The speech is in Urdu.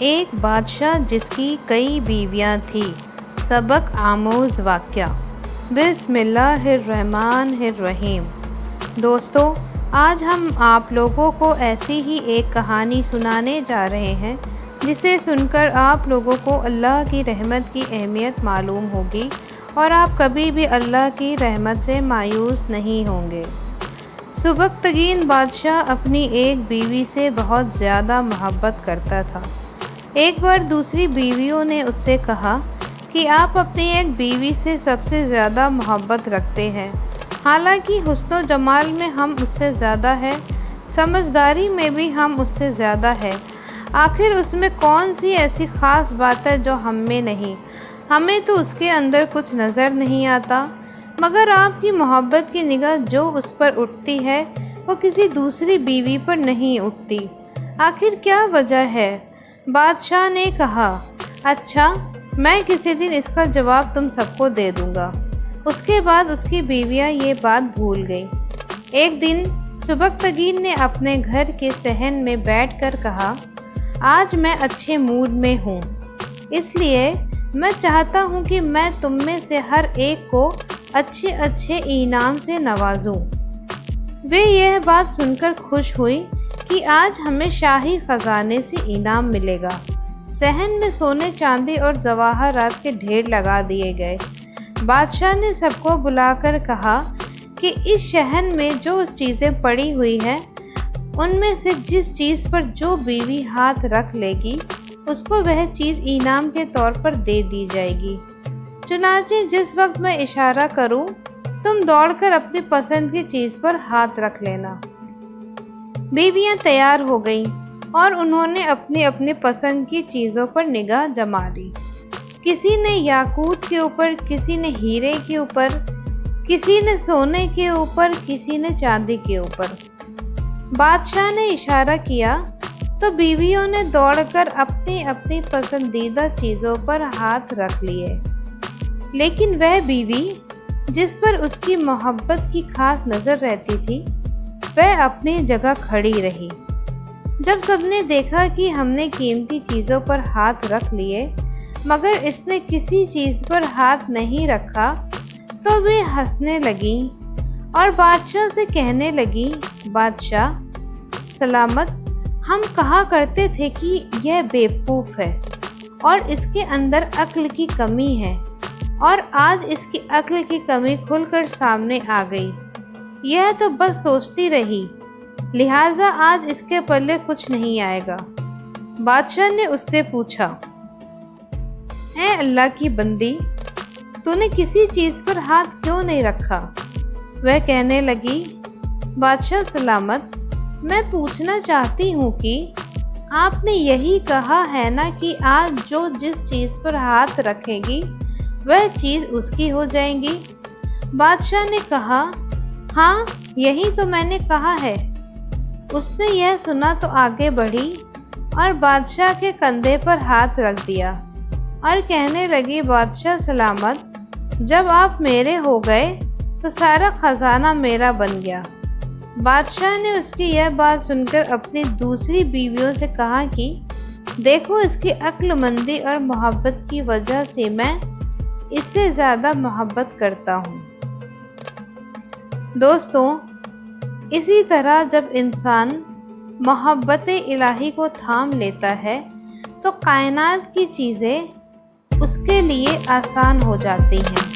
ایک بادشاہ جس کی کئی بیویاں تھیں۔ سبق آموز واقعہ۔ بسم اللہ الرحمن الرحیم۔ دوستو، آج ہم آپ لوگوں کو ایسی ہی ایک کہانی سنانے جا رہے ہیں جسے سن کر آپ لوگوں کو اللہ کی رحمت کی اہمیت معلوم ہوگی اور آپ کبھی بھی اللہ کی رحمت سے مایوس نہیں ہوں گے۔ سبکتگین بادشاہ اپنی ایک بیوی سے بہت زیادہ محبت کرتا تھا۔ ایک بار دوسری بیویوں نے اس سے کہا کہ آپ اپنی ایک بیوی سے سب سے زیادہ محبت رکھتے ہیں، حالانکہ حسن و جمال میں ہم اس سے زیادہ ہے، سمجھداری میں بھی ہم اس سے زیادہ ہے، آخر اس میں کون سی ایسی خاص بات ہے جو ہم میں نہیں؟ ہمیں تو اس کے اندر کچھ نظر نہیں آتا، مگر آپ کی محبت کی نگاہ جو اس پر اٹھتی ہے وہ کسی دوسری بیوی پر نہیں اٹھتی، آخر کیا وجہ ہے؟ بادشاہ نے کہا، اچھا، میں کسی دن اس کا جواب تم سب کو دے دوں گا۔ اس کے بعد اس کی بیویاں یہ بات بھول گئیں۔ ایک دن سبکتگین نے اپنے گھر کے صحن میں بیٹھ کر کہا، آج میں اچھے موڈ میں ہوں، اس لیے میں چاہتا ہوں کہ میں تم میں سے ہر ایک کو اچھے اچھے انعام سے نوازوں۔ وہ یہ بات سن کر خوش ہوئی کہ آج ہمیں شاہی خزانے سے انعام ملے گا۔ صحن میں سونے چاندی اور جواہرات کے ڈھیر لگا دیے گئے۔ بادشاہ نے سب کو بلا کر کہا کہ اس صحن میں جو چیزیں پڑی ہوئی ہیں ان میں سے جس چیز پر جو بیوی ہاتھ رکھ لے گی اس کو وہ چیز انعام کے طور پر دے دی جائے گی۔ چنانچہ جس وقت میں اشارہ کروں تم دوڑ کر اپنی پسند کی چیز پر ہاتھ رکھ لینا۔ بیویاں تیار ہو گئیں اور انہوں نے اپنی اپنی پسند کی چیزوں پر نگاہ جما لی۔ کسی نے یاقوت کے اوپر، کسی نے ہیرے کے اوپر، کسی نے سونے کے اوپر، کسی نے چاندی کے اوپر۔ بادشاہ نے اشارہ کیا تو بیویوں نے دوڑ کر اپنی اپنی پسندیدہ چیزوں پر ہاتھ رکھ لیے، لیکن وہ بیوی جس پر اس کی محبت کی خاص نظر رہتی تھی وہ اپنی جگہ کھڑی رہی۔ جب سب نے دیکھا کہ ہم نے قیمتی چیزوں پر ہاتھ رکھ لیے مگر اس نے کسی چیز پر ہاتھ نہیں رکھا تو وہ ہنسنے لگیں اور بادشاہ سے کہنے لگیں، بادشاہ سلامت، ہم کہا کرتے تھے کہ یہ بیوقوف ہے اور اس کے اندر عقل کی کمی ہے، اور آج اس کی عقل کی کمی کھل کر سامنے آ گئی۔ یہ تو بس سوچتی رہی، لہٰذا آج اس کے پلے کچھ نہیں آئے گا۔ بادشاہ نے اس سے پوچھا، اے اللہ کی بندی، تو نے کسی چیز پر ہاتھ کیوں نہیں رکھا؟ وہ کہنے لگی، بادشاہ سلامت، میں پوچھنا چاہتی ہوں کہ آپ نے یہی کہا ہے نا کہ آج جو جس چیز پر ہاتھ رکھے گی وہ چیز اس کی ہو جائے گی؟ بادشاہ نے کہا، ہاں، یہی تو میں نے کہا ہے۔ اس نے یہ سنا تو آگے بڑھی اور بادشاہ کے کندھے پر ہاتھ رکھ دیا اور کہنے لگی، بادشاہ سلامت، جب آپ میرے ہو گئے تو سارا خزانہ میرا بن گیا۔ بادشاہ نے اس کی یہ بات سن کر اپنی دوسری بیویوں سے کہا کہ دیکھو، اس کی عقل مندی اور محبت کی وجہ سے میں اس سے زیادہ محبت کرتا ہوں۔ دوستوں، اسی طرح جب انسان محبت الہی کو تھام لیتا ہے تو کائنات کی چیزیں اس کے لیے آسان ہو جاتی ہیں۔